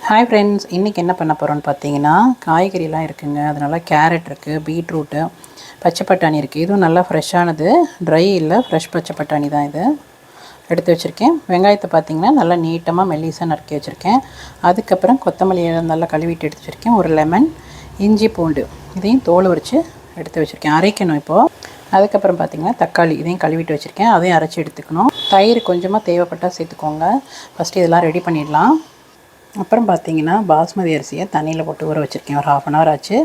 Hi friends, இன்றைக்கி என்ன பண்ண போகிறோன்னு பார்த்தீங்கன்னா, காய்கறிலாம் இருக்குங்க. அதனால கேரட் இருக்குது, பீட்ரூட்டு, பச்சை பட்டாணி இருக்குது. இதுவும் நல்லா ஃப்ரெஷ்ஷானது, ட்ரை இல்லை, ஃப்ரெஷ் பச்சை பட்டாணி தான் இது. எடுத்து வச்சுருக்கேன். வெங்காயத்தை பார்த்திங்கன்னா நல்லா நீட்டமாக மெல்லிசாக நறுக்கி வச்சுருக்கேன். அதுக்கப்புறம் கொத்தமல்லி நல்லா கழுவிட்டு எடுத்து வச்சுருக்கேன். ஒரு லெமன், இஞ்சி பூண்டு இதையும் தோல் உரித்து எடுத்து வச்சுருக்கேன். அரைக்கணும் இப்போது. அதுக்கப்புறம் பார்த்திங்கன்னா தக்காளி இதையும் கழுவிட்டு வச்சுருக்கேன். அதையும் அரைச்சி எடுத்துக்கணும். தயிர் கொஞ்சமாக தேவைப்பட்டால் சேர்த்துக்கோங்க. ஃபஸ்ட்டு இதெல்லாம் ரெடி பண்ணிடலாம். அப்புறம் பார்த்திங்கன்னா பாஸ்மதி அரிசியை தண்ணியில் போட்டு ஊற வச்சுருக்கேன். ஒரு 1/2 hour ஆச்சு.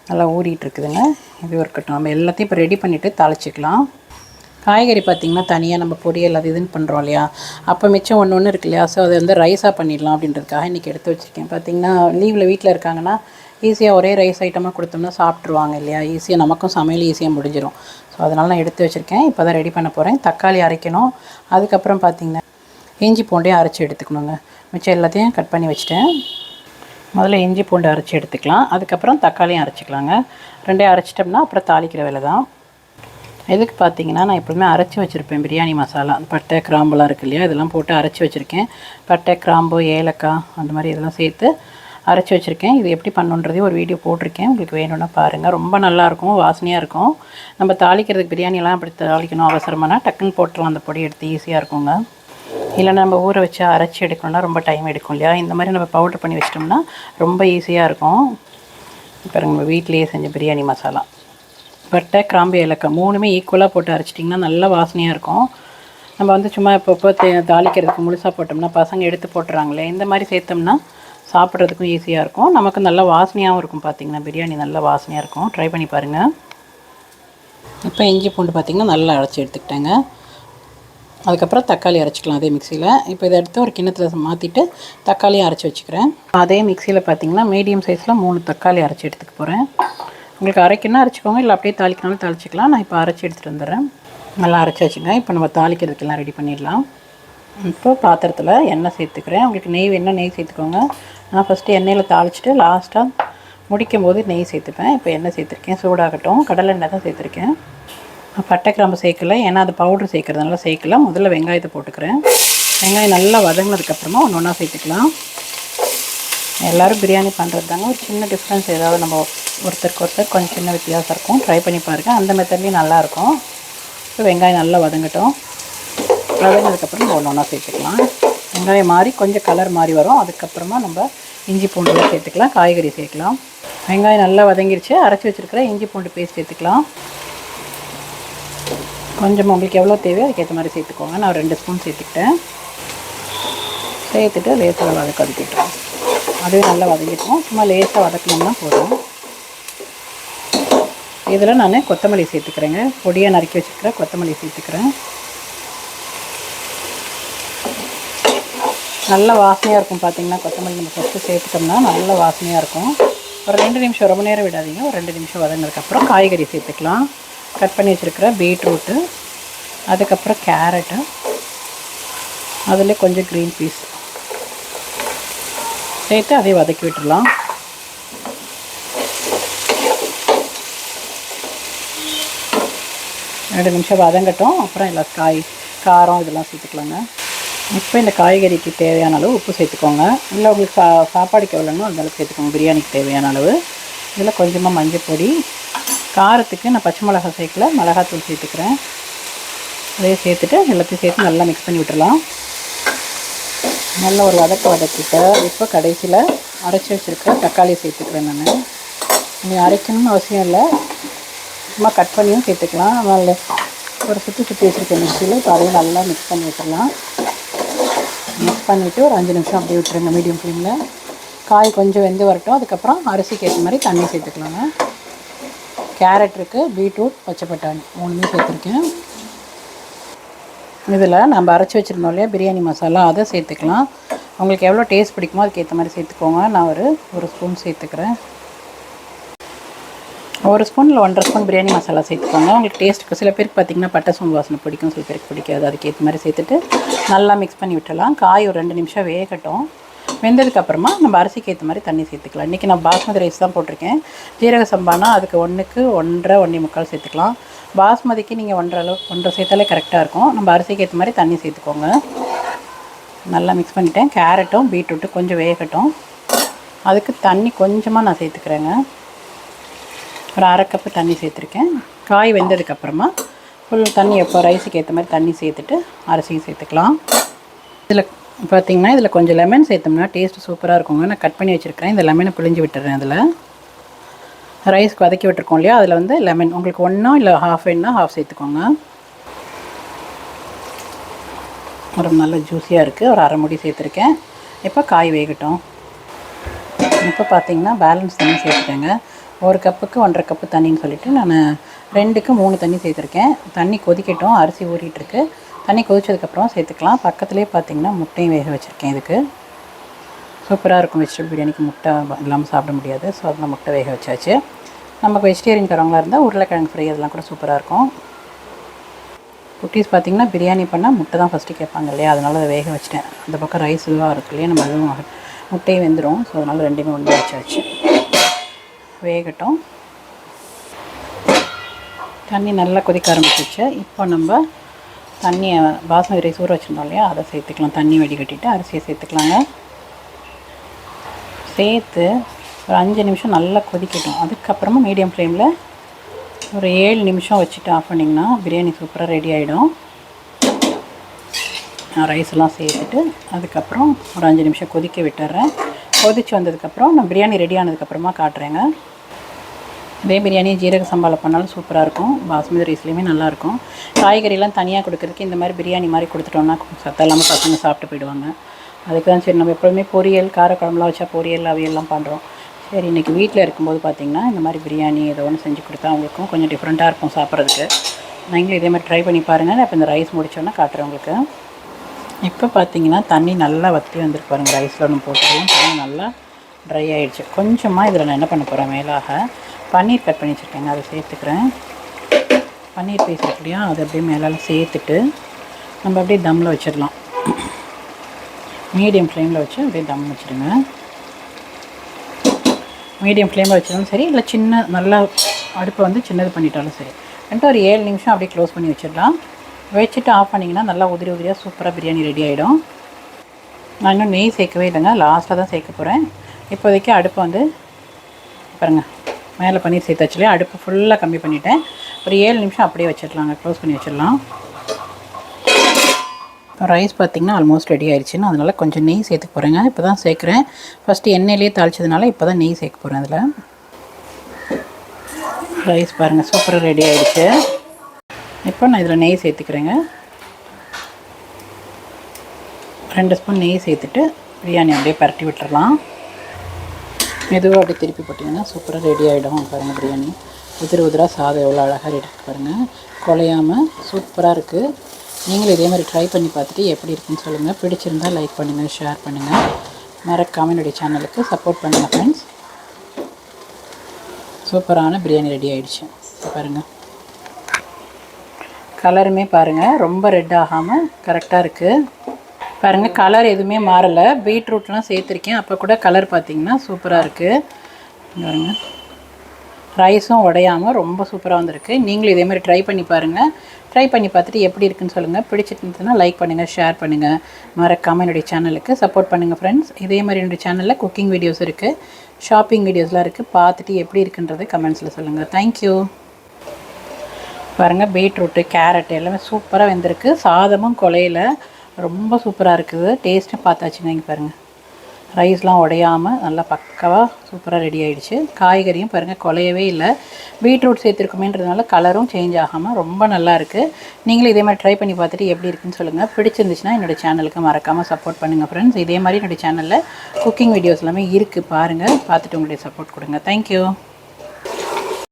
நல்லா ஊறிட்டுருக்குதுங்க. இது இருக்கட்டும். நம்ம எல்லாத்தையும் இப்போ ரெடி பண்ணிவிட்டு தாளிச்சிக்கலாம். காய்கறி பார்த்திங்கன்னா தனியாக நம்ம பொரியல் அது இதுன்னு பண்ணுறோம் இல்லையா, அப்போ மிச்சம் ஒன்று இருக்கு இல்லையா, ஸோ அதை வந்து ரைஸாக பண்ணிடலாம் அப்படின்றதுக்காக இன்றைக்கி எடுத்து வச்சுருக்கேன். பார்த்திங்கன்னா லீவில் வீட்டில் இருக்காங்கன்னா ஈஸியாக ஒரே ரைஸ் ஐட்டமாக கொடுத்தோம்னா சாப்பிட்ருவாங்க இல்லையா, ஈஸியாக நமக்கும் சமையல் ஈஸியாக முடிஞ்சிடும். ஸோ அதனால் நான் எடுத்து வச்சுருக்கேன். இப்போ தான் ரெடி பண்ண போகிறேன். தக்காளி அரைக்கணும். அதுக்கப்புறம் பார்த்திங்கன்னா இஞ்சி பூண்டையும் அரைச்சி எடுத்துக்கணுங்க. மிச்சம் எல்லாத்தையும் கட் பண்ணி வச்சுட்டேன். முதல்ல இஞ்சி பூண்டு அரைச்சி எடுத்துக்கலாம். அதுக்கப்புறம் தக்காளியும் அரைச்சிக்கலாங்க. ரெண்டையும் அரைச்சிட்டோம்னா அப்புறம் தாளிக்கிற வேலை தான். இதுக்கு பார்த்திங்கன்னா நான் எப்பவுமே அரைச்சி வச்சுருப்பேன் பிரியாணி மசாலா. பட்டை கிராம்புலாம் இருக்குது இல்லையா, இதெல்லாம் போட்டு அரைச்சி வச்சுருக்கேன். பட்டை கிராம்பு ஏலக்காய் அந்த மாதிரி இதெல்லாம் சேர்த்து அரைச்சி வச்சுருக்கேன். இது எப்படி பண்ணுன்றதையும் ஒரு வீடியோ போட்டிருக்கேன். உங்களுக்கு வேணும்னா பாருங்கள். ரொம்ப நல்லாயிருக்கும், வாசனையாக இருக்கும். நம்ம தாளிக்கிறதுக்கு பிரியாணியெல்லாம் அப்படி தாளிக்கணும் அவசரமானா டக்குன்னு போட்டுருவோம். அந்த பொடி எடுத்து ஈஸியாக இருக்குங்க. இல்லைன்னா நம்ம ஊற வச்சு அரைச்சி எடுக்கணும்னா ரொம்ப டைம் எடுக்கும் இல்லையா, இந்த மாதிரி நம்ம பவுடர் பண்ணி வச்சிட்டோம்னா ரொம்ப ஈஸியாக இருக்கும். இப்போ நம்ம வீட்டிலேயே செஞ்ச பிரியாணி மசாலா, பட்டை கிராம்பு ஏலக்காய் 3மே ஈக்குவலாக போட்டு அரைச்சிட்டிங்கன்னா நல்லா வாசனையாக இருக்கும். நம்ம வந்து சும்மா இப்போ தாளிக்கிறதுக்கு முழுசாக போட்டோம்னா பசங்க எடுத்து போட்டுறாங்களே, இந்த மாதிரி சேர்த்தோம்னா சாப்பிட்றதுக்கும் ஈஸியாக இருக்கும். நமக்கு நல்லா வாசனையாகவும் இருக்கும். பார்த்திங்கன்னா பிரியாணி நல்லா வாசனையாக இருக்கும். ட்ரை பண்ணி பாருங்கள். இப்போ இஞ்சி பூண்டு பார்த்திங்கன்னா நல்லா அரைச்சி எடுத்துக்கிட்டேங்க. அதுக்கப்புறம் தக்காளி அரைச்சிக்கலாம் அதே மிக்சியில். இப்போ இதை எடுத்து ஒரு கிண்ணத்தில் மாற்றிட்டு தக்காளியும் அரைச்சி வச்சுக்கிறேன். அதே மிக்சியில் பார்த்திங்கன்னா மீடியம் சைஸில் 3 தக்காளி அரைச்சி எடுத்துக்க போகிறேன். உங்களுக்கு அரைக்கணும்னா அரைச்சிக்கோங்க, இல்லை அப்படியே தாளிக்கணும்னு தாளிச்சிக்கலாம். நான் இப்போ அரைச்சி எடுத்துகிட்டு வந்துடுறேன். நல்லா அரைச்சி வச்சுங்க. இப்போ நம்ம தாளிக்கிறதுக்கெல்லாம் ரெடி பண்ணிடலாம். இப்போ பாத்திரத்தில் எண்ணெய் சேர்த்துக்கிறேன். உங்களுக்கு நெய் வேணுன்னா நெய் சேர்த்துக்கோங்க. நான் ஃபஸ்ட்டு எண்ணெயில் தாளிச்சிட்டு லாஸ்ட்டாக முடிக்கும் போது நெய் சேர்த்துப்பேன். இப்போ எண்ணெய் சேர்த்துருக்கேன். சூடாகட்டும். கடலை எண்ணெய் தான் சேர்த்துருக்கேன். பட்டை கிராம்பு சேர்க்கல, ஏன்னா அது பவுட்ரு சேர்க்குறதுனால சேர்க்கல. முதல்ல வெங்காயத்தை போட்டுக்கிறேன். வெங்காயம் நல்லா வதங்கினதுக்கப்புறமா ஒன்று ஒன்றா சேர்த்துக்கலாம். எல்லோரும் பிரியாணி பண்ணுறது தாங்க, ஒரு சின்ன டிஃப்ரென்ஸ் ஏதாவது நம்ம ஒருத்தருக்கு ஒருத்தர் கொஞ்சம் சின்ன வித்தியாசம் இருக்கும். ட்ரை பண்ணி பாருங்கள். அந்த மெத்தட்லேயும் நல்லாயிருக்கும். இப்போ வெங்காயம் நல்லா வதங்கட்டும். வதங்கினதுக்கப்புறம் ஒன்று ஒன்றா சேர்த்துக்கலாம். வெங்காயம் மாறி கொஞ்சம் கலர் மாறி வரும். அதுக்கப்புறமா நம்ம இஞ்சி பூண்டுலாம் சேர்த்துக்கலாம், காய்கறி சேர்க்கலாம். வெங்காயம் நல்லா வதங்கிருச்சு. அரைச்சி வச்சுருக்கிற இஞ்சி பூண்டு பேஸ்ட் சேர்த்துக்கலாம். கொஞ்சம் உங்களுக்கு எவ்வளோ தேவையோ அதுக்கேற்ற மாதிரி சேர்த்துக்கோங்க. நான் 2 ஸ்பூன் சேர்த்துக்கிட்டேன். சேர்த்துட்டு லேசாக வதக்கிட்டோம். அதுவே நல்லா வதங்கிட்டோம். சும்மா லேசாக வதக்கணும்னா போதும். இதில் நான் கொத்தமல்லி சேர்த்துக்கிறேங்க. பொடியாக நறுக்கி வச்சுருக்கிற கொத்தமல்லி சேர்த்துக்கிறேன். நல்ல வாசனையாக இருக்கும். பார்த்திங்கன்னா கொத்தமல்லி நம்ம ஃபஸ்ட்டு சேர்த்துட்டோம்னா நல்ல வாசனையாக இருக்கும். ஒரு 2 நிமிஷம், ரொம்ப நேரம் விடாதீங்க. ஒரு 2 நிமிஷம் வதங்கினதுக்கப்புறம் காய்கறி சேர்த்துக்கலாம். கட் பண்ணி வச்சுருக்கிற பீட்ரூட்டு, அதுக்கப்புறம் கேரட்டு, அதில் கொஞ்சம் க்ரீன் பீஸ் சேர்த்து அதையும் வதக்கி விட்டுடலாம். ரெண்டு நிமிஷம் வதங்கட்டும். அப்புறம் எல்லா காரம் இதெல்லாம் சேர்த்துக்கலாங்க. இப்போ இந்த காய்கறிக்கு தேவையான அளவு உப்பு சேர்த்துக்கோங்க. இல்லை உங்களுக்கு சாப்பாடுக்கு எவ்வளோனோ அந்த அளவுக்கு சேர்த்துக்கோங்க. பிரியாணிக்கு தேவையான அளவு. இதில் கொஞ்சமாக மஞ்சள் பொடி, காரத்துக்கு நான் பச்சை மிளகாய் சேர்க்கல, மிளகாத்தூள் சேர்த்துக்கிறேன். அதையும் சேர்த்துட்டு எல்லாத்தையும் சேர்த்து நல்லா மிக்ஸ் பண்ணி விட்டுடலாம். நல்லா ஒரு வதக்கிட்டு இப்போ கடைசியில் அரைச்சி வச்சுருக்க தக்காளி சேர்த்துக்கிறேன். நான் நீங்கள் அரைக்கணும்னு அவசியம் இல்லை, சும்மா கட் பண்ணியும் சேர்த்துக்கலாம். அதனால் ஒரு சுற்றி வச்சுருக்கேன் மிக்சியில். இப்போ அதையும் நல்லா மிக்ஸ் பண்ணி விட்டுடலாம். மிக்ஸ் பண்ணிவிட்டு ஒரு 5 நிமிஷம் அப்படியே விட்டுருங்க மீடியம் ஃப்ளேமில். காய் கொஞ்சம் வெந்து வரட்டும். அதுக்கப்புறம் அரிசிக்கு ஏற்ற மாதிரி தண்ணி சேர்த்துக்கலாங்க. கேரட் இருக்குது, பீட்ரூட், பச்சை பட்டாணி 3மே சேர்த்துருக்கேன். இதில் நம்ம அரைச்சி வச்சுருந்தோம் இல்லையா பிரியாணி மசாலா, அதை சேர்த்துக்கலாம். உங்களுக்கு எவ்வளோ டேஸ்ட் பிடிக்குமோ அதுக்கேற்ற மாதிரி சேர்த்துக்கோங்க. நான் ஒரு ஸ்பூன் சேர்த்துக்கிறேன். 1 ஸ்பூன் இல்லை 1.5 ஸ்பூன் பிரியாணி மசாலா சேர்த்துக்கோங்க. உங்களுக்கு டேஸ்ட்டுக்கு சில பேருக்கு பார்த்திங்கன்னா பட்டை சோம்பு வாசனை பிடிக்கும், சில பேருக்கு பிடிக்காது. அதுக்கேற்ற மாதிரி சேர்த்துட்டு நல்லா மிக்ஸ் பண்ணி விட்டுடலாம். காய் ஒரு 2 நிமிஷம் வேகட்டும். வெந்ததுக்கப்புறமா நம்ம அரிசிக்கு ஏற்ற மாதிரி தண்ணி சேர்த்துக்கலாம். இன்றைக்கி நான் பாஸ்மதி ரைஸ் தான் போட்டிருக்கேன். ஜீரக சம்பானா அதுக்கு 1க்கு 1.5 1.25 சேர்த்துக்கலாம். பாஸ்மதிக்கு நீங்கள் 1.5 சேர்த்தாலே கரெக்டாக இருக்கும். நம்ம அரிசிக்கு ஏற்ற மாதிரி தண்ணி சேர்த்துக்கோங்க. நல்லா மிக்ஸ் பண்ணிட்டேன். கேரட்டும் பீட்ரூட்டும் கொஞ்சம் வேகட்டும். அதுக்கு தண்ணி கொஞ்சமாக நான் சேர்த்துக்கிறேங்க. ஒரு 1/2 கப்பு தண்ணி சேர்த்துருக்கேன். காய் வெந்ததுக்கப்புறமா ஃபுல் தண்ணி எப்போ ரைஸுக்கு ஏற்ற மாதிரி தண்ணி சேர்த்துட்டு அரிசியும் சேர்த்துக்கலாம். இதில் பார்த்திங்கன்னா இதில் கொஞ்சம் லெமன் சேர்த்தோம்னா டேஸ்ட்டு சூப்பராக இருக்குங்க. நான் கட் பண்ணி வச்சுருக்கிறேன். இந்த லெமனை பிழிஞ்சு விட்டுறேன். அதில் ரைஸ்க்கு வதக்கி விட்டுருக்கோம் இல்லையா, அதில் வந்து லெமன் உங்களுக்கு 1 இல்லை 1/2 வேணுன்னா 1/2 சேர்த்துக்கோங்க. ஒரு நல்ல ஜூஸியாக இருக்குது. ஒரு 1/2 மூடி சேர்த்துருக்கேன். இப்போ காய் வேகட்டும். இப்போ பார்த்திங்கன்னா பேலன்ஸ் தண்ணி சேர்த்துட்டேங்க. 1 கப்புக்கு 1.5 கப்பு தண்ணின்னு சொல்லிவிட்டு நான் 2க்கு 3 தண்ணி சேர்த்துருக்கேன். தண்ணி கொதிக்கட்டும். அரிசி ஊறிட்டுருக்கு. தண்ணி கொதிச்சதுக்கப்புறம் சேர்த்துக்கலாம். பக்கத்துலேயே பார்த்திங்கன்னா முட்டையும் வேக வச்சுருக்கேன். இதுக்கு சூப்பராக இருக்கும். வெஜிடபிள் பிரியாணிக்கு முட்டை இல்லாமல் சாப்பிட முடியாது. ஸோ அதில் முட்டை வேக வச்சாச்சு. நமக்கு வெஜிடேரியன் தரவங்களாக இருந்தால் உருளைக்கிழங்கு ஃப்ரை அதெல்லாம் கூட சூப்பராக இருக்கும். குட்டீஸ் பார்த்திங்கன்னா பிரியாணி பண்ணால் முட்டை தான் ஃபஸ்ட்டு கேட்பாங்க இல்லையா, அதனால் அதை வேக வச்சிட்டேன். அந்த பக்கம் ரைஸ் இதுவாக இருக்கு இல்லையா, நம்ம அதுவும் முட்டையும் வெந்துடும். ஸோ அதனால் ரெண்டுமே ஒன்று வச்சாச்சு. வேகட்டும். தண்ணி நல்லா கொதிக்க ஆரம்பிச்சிச்சு. இப்போ நம்ம தண்ணியை பாஸ்மதி ரைஸ் ஊற வச்சுருந்தோம் இல்லையா, அதை சேர்த்துக்கலாம். தண்ணி வடிகட்டிட்டு அரிசியை சேர்த்துக்கலாங்க. சேர்த்து ஒரு 5 நிமிஷம் நல்லா கொதிக்கட்டும். அதுக்கப்புறமா மீடியம் ஃப்ளேமில் ஒரு 7 நிமிஷம் வச்சுட்டு ஆஃப் பண்ணிங்கன்னா பிரியாணி சூப்பராக ரெடி ஆகிடும். ரைஸ்லாம் சேர்த்துட்டு அதுக்கப்புறம் ஒரு 5 நிமிஷம் கொதிக்க விட்டுறேன். கொதித்து வந்ததுக்கப்புறம் நான் பிரியாணி ரெடி ஆனதுக்கப்புறமா காட்டுறேங்க. இதே பிரியாணி ஜீரக சம்பாவில் பண்ணாலும் சூப்பராக இருக்கும். பாஸ்மதி ரைஸ்லேயுமே நல்லாயிருக்கும். காய்கறிலாம் தனியாக கொடுக்குறதுக்கு இந்த மாதிரி பிரியாணி மாதிரி கொடுத்துட்டோம்னா சத்தம் இல்லாமல் பசங்க சாப்பிட்டு போயிடுவாங்க. அதுக்கு தான் சரி நம்ம எப்போதுமே பொரியல் காரக்குழம்புலாம் வச்சா பொரியல் அவையெல்லாம் பண்ணுறோம். சரி இன்றைக்கி வீட்டில் இருக்கும்போது பார்த்திங்கன்னா இந்த மாதிரி பிரியாணி ஏதோ ஒன்று செஞ்சு கொடுத்தா அவங்களுக்கும் கொஞ்சம் டிஃப்ரெண்ட்டாக இருக்கும் சாப்பிட்றதுக்கு. நீங்களும் இதே மாதிரி ட்ரை பண்ணி பாருங்கள். நான் இப்போ இந்த ரைஸ் முடித்தோன்னா காட்டுறேன் உங்களுக்கு. இப்போ பார்த்திங்கன்னா தண்ணி நல்லா வற்றி வந்துருக்கு பாருங்கள். ரைஸில் ஒன்று போட்டுக்கலாம். தண்ணி நல்லா ட்ரை ஆகிடுச்சு. கொஞ்சமாக இதில் நான் என்ன பண்ண போகிறேன், மேலாக பன்னீர் கட் பண்ணி வச்சுருக்கேங்க, அதை சேர்த்துக்கிறேன். பன்னீர் பீஸ் இருக்கு இல்லையா, அதை அப்படியே மேலால் சேர்த்துட்டு நம்ம அப்படியே தம்மில் வச்சிடலாம். மீடியம் ஃப்ளேமில் வச்சு அப்படியே தம் வச்சுடுங்க. மீடியம் ஃப்ளேமில் வச்சாலும் சரி, இல்லை சின்ன நல்லா அடுப்பை வந்து சின்னது பண்ணிட்டாலும் சரி. வந்துட்டு ஒரு 7 நிமிஷம் அப்படியே க்ளோஸ் பண்ணி வச்சிடலாம். வச்சுட்டு ஆஃப் பண்ணிங்கன்னா நல்லா உதிரி உதிரியாக சூப்பராக பிரியாணி ரெடி ஆகிடும். நான் இன்னும் நெய் சேர்க்கவே இல்லைங்க, லாஸ்ட்டாக தான் சேர்க்க போகிறேன். இப்போதைக்கு அடுப்பை வந்து பாருங்கள், மேலே பன்னீர் சேர்த்தாச்சுலேயே அடுப்பு ஃபுல்லாக கம்மி பண்ணிவிட்டேன். ஒரு 7 நிமிஷம் அப்படியே வச்சிடலாங்க, க்ளோஸ் பண்ணி வச்சிடலாம். ரைஸ் பார்த்திங்கன்னா ஆல்மோஸ்ட் ரெடி ஆயிடுச்சுன்னு அதனால் கொஞ்சம் நெய் சேர்த்துக்க போகிறேங்க. இப்போ தான் சேர்க்குறேன். ஃபஸ்ட்டு எண்ணெயிலே தாளிச்சதுனால இப்போ தான் நெய் சேர்க்க போகிறேன். அதில் ரைஸ் பாருங்கள் சூப்பராக ரெடி ஆகிடுச்சு. இப்போ நான் இதில் நெய் சேர்த்துக்கிறேங்க. 2 ஸ்பூன் நெய் சேர்த்துட்டு பிரியாணி அப்படியே பரட்டி விட்டுறலாம். மெதுவாக அப்படியே திருப்பி போட்டிங்கன்னா சூப்பராக ரெடி ஆகிடும். பாருங்கள் பிரியாணி உதிரி உதிராக சாதம் எவ்வளோ அழகாக ரெடி பாருங்கள், குலையாமல் சூப்பராக இருக்குது. நீங்களும் இதே மாதிரி ட்ரை பண்ணி பார்த்துட்டு எப்படி இருக்குன்னு சொல்லுங்கள். பிடிச்சிருந்தால் லைக் பண்ணுங்கள், ஷேர் பண்ணுங்கள். மறக்காம என்னுடைய சேனலுக்கு சப்போர்ட் பண்ணுங்கள் ஃப்ரெண்ட்ஸ். சூப்பரான பிரியாணி ரெடி ஆகிடுச்சு. பாருங்கள் கலருமே பாருங்கள் ரொம்ப ரெட் ஆகாமல் கரெக்டாக இருக்குது. பாருங்கள் கலர் எதுவுமே மாறலை. பீட்ரூட்லாம் சேர்த்துருக்கேன், அப்போ கூட கலர் பார்த்திங்கன்னா சூப்பராக இருக்குது. பாருங்கள் ரைஸும் உடையாமல் ரொம்ப சூப்பராக வந்திருக்கு. நீங்களும் இதே மாதிரி ட்ரை பண்ணி பாருங்கள். ட்ரை பண்ணி பார்த்துட்டு எப்படி இருக்குன்னு சொல்லுங்கள். பிடிச்சிருந்துச்சுன்னா லைக் பண்ணுங்கள், ஷேர் பண்ணுங்கள். மறக்காமல் என்னுடைய சேனலுக்கு சப்போர்ட் பண்ணுங்கள் ஃப்ரெண்ட்ஸ். இதே மாதிரி என்னுடைய சேனலில் குக்கிங் வீடியோஸ் இருக்குது, ஷாப்பிங் வீடியோஸ்லாம் இருக்குது. பார்த்துட்டு எப்படி இருக்குன்றது கமெண்ட்ஸில் சொல்லுங்கள். தேங்க்யூ. பாருங்கள் பீட்ரூட்டு கேரட் எல்லாமே சூப்பராக வெந்திருக்கு. சாதமும் குலையில் ரொம்ப சூப்பராக இருக்குது. டேஸ்ட்டும் பார்த்தாச்சுங்க. இங்கே பாருங்கள் ரைஸ்லாம் உடையாமல் நல்லா பக்காவாக சூப்பராக ரெடி ஆகிடுச்சு. காய்கறியும் பாருங்கள் குலையவே இல்லை. பீட்ரூட் சேர்த்துருக்குமேன்றதுனால கலரும் சேஞ்ச் ஆகாமல் ரொம்ப நல்லா இருக்குது. நீங்களும் இதே மாதிரி ட்ரை பண்ணி பார்த்துட்டு எப்படி இருக்குன்னு சொல்லுங்கள். பிடிச்சிருந்துச்சுன்னா என்னோடய சேனலுக்கு மறக்காமல் சப்போர்ட் பண்ணுங்கள் ஃப்ரெண்ட்ஸ். இதே மாதிரி என்னுடைய சேனலில் குக்கிங் வீடியோஸ் எல்லாமே இருக்குது, பாருங்கள். பார்த்துட்டு உங்களுடைய சப்போர்ட் கொடுங்க. தேங்க்யூ.